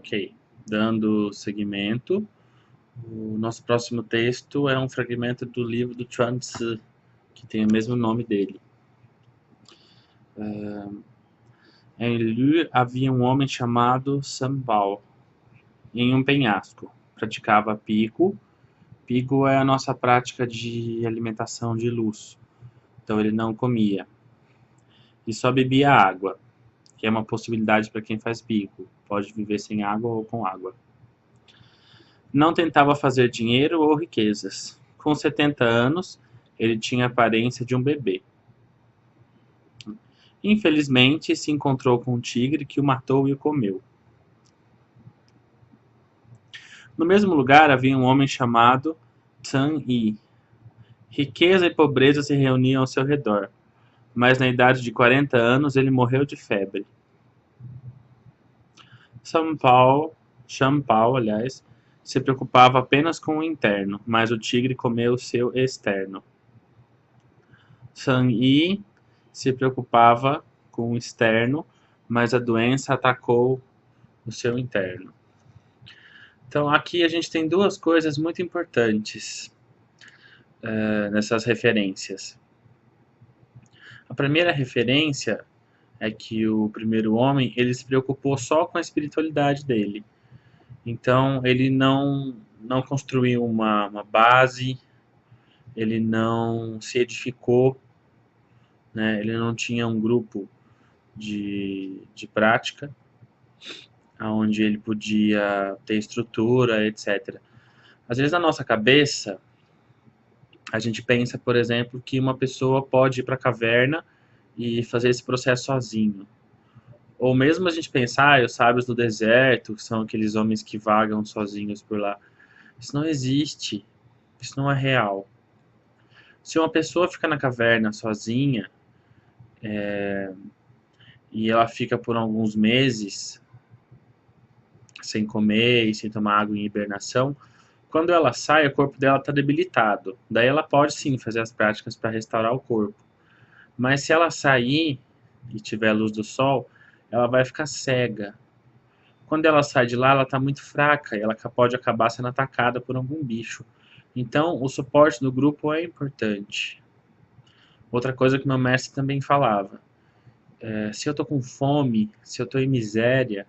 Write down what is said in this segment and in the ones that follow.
Ok, dando seguimento, o nosso próximo texto é um fragmento do livro do Chuang Tzu, que tem o mesmo nome dele. Em Lü havia um homem chamado Sambal, em um penhasco. Praticava pico. Pico é a nossa prática de alimentação de luz. Então ele não comia. E só bebia água, que é uma possibilidade para quem faz pico. Pode viver sem água ou com água. Não tentava fazer dinheiro ou riquezas. Com 70 anos, ele tinha a aparência de um bebê. Infelizmente, se encontrou com um tigre que o matou e o comeu. No mesmo lugar havia um homem chamado Zhang Yi. Riqueza e pobreza se reuniam ao seu redor, mas na idade de 40 anos ele morreu de febre. Champao, aliás, se preocupava apenas com o interno, mas o tigre comeu seu externo. Zhang Yi se preocupava com o externo, mas a doença atacou o seu interno. Então aqui a gente tem duas coisas muito importantes nessas referências. A primeira referência é que o primeiro homem ele se preocupou só com a espiritualidade dele. Então ele não construiu uma base, ele não se edificou, né? Ele não tinha um grupo de prática onde ele podia ter estrutura, etc. Às vezes na nossa cabeça a gente pensa, por exemplo, que uma pessoa pode ir para a caverna e fazer esse processo sozinho. Ou mesmo a gente pensar, os sábios do deserto, que são aqueles homens que vagam sozinhos por lá. Isso não existe. Isso não é real. Se uma pessoa fica na caverna sozinha, e ela fica por alguns meses sem comer e sem tomar água em hibernação, quando ela sai, o corpo dela está debilitado. Daí ela pode sim fazer as práticas para restaurar o corpo. Mas se ela sair e tiver luz do sol, ela vai ficar cega. Quando ela sai de lá, ela está muito fraca e ela pode acabar sendo atacada por algum bicho. Então, o suporte do grupo é importante. Outra coisa que meu mestre também falava, se eu estou com fome, se eu estou em miséria,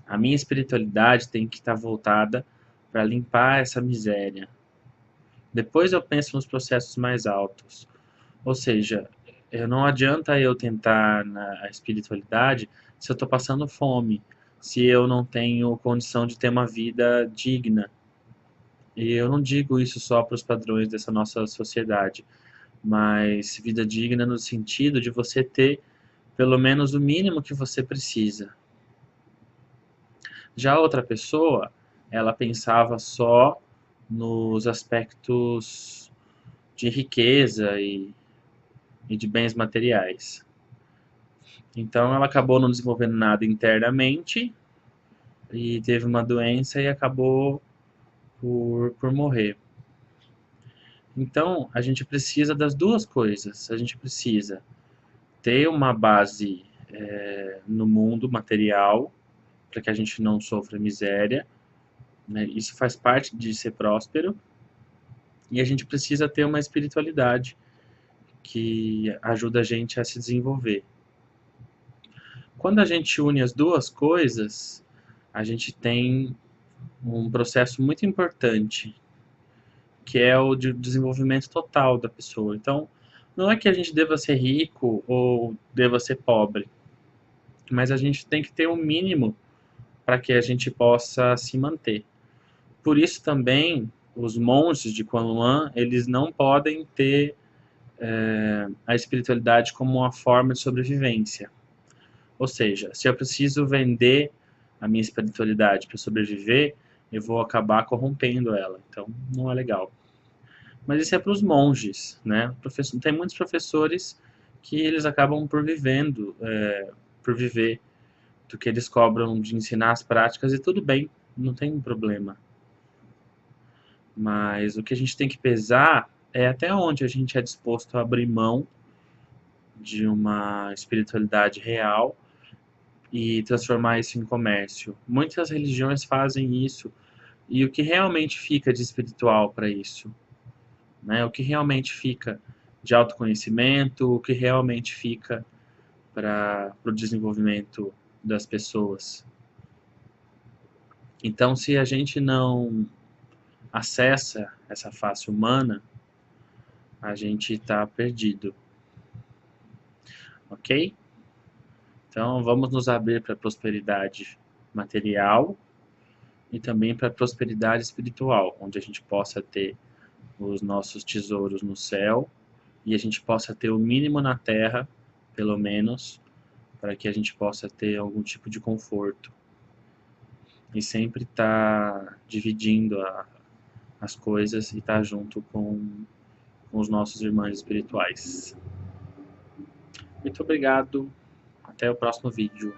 a minha espiritualidade tem que estar voltada para limpar essa miséria. Depois eu penso nos processos mais altos. Ou seja, não adianta eu tentar na espiritualidade se eu estou passando fome, se eu não tenho condição de ter uma vida digna. E eu não digo isso só para os padrões dessa nossa sociedade, mas vida digna no sentido de você ter pelo menos o mínimo que você precisa. Já outra pessoa, ela pensava só nos aspectos de riqueza e de bens materiais. Então ela acabou não desenvolvendo nada internamente e teve uma doença e acabou por morrer. Então a gente precisa das duas coisas. A gente precisa ter uma base no mundo material para que a gente não sofra miséria, né? Isso faz parte de ser próspero. E a gente precisa ter uma espiritualidade que ajuda a gente a se desenvolver. Quando a gente une as duas coisas, a gente tem um processo muito importante, que é o de desenvolvimento total da pessoa. Então, não é que a gente deva ser rico ou deva ser pobre, mas a gente tem que ter um mínimo para que a gente possa se manter. Por isso também, os monges de Kuan-Luan, eles não podem ter a espiritualidade como uma forma de sobrevivência. Ou seja, se eu preciso vender a minha espiritualidade para sobreviver, eu vou acabar corrompendo ela. Então, não é legal. Mas isso é para os monges, né? Tem muitos professores que eles acabam por viver do que eles cobram de ensinar as práticas e tudo bem, não tem problema. Mas o que a gente tem que pesar é até onde a gente é disposto a abrir mão de uma espiritualidade real e transformar isso em comércio. Muitas religiões fazem isso, e o que realmente fica de espiritual para isso? Né? O que realmente fica de autoconhecimento, o que realmente fica para o desenvolvimento das pessoas? Então, se a gente não acessa essa face humana, a gente está perdido, ok? Então, vamos nos abrir para a prosperidade material e também para a prosperidade espiritual, onde a gente possa ter os nossos tesouros no céu e a gente possa ter o mínimo na terra, pelo menos, para que a gente possa ter algum tipo de conforto e sempre estar dividindo as coisas e estar junto com os nossos irmãos espirituais. Muito obrigado, até o próximo vídeo.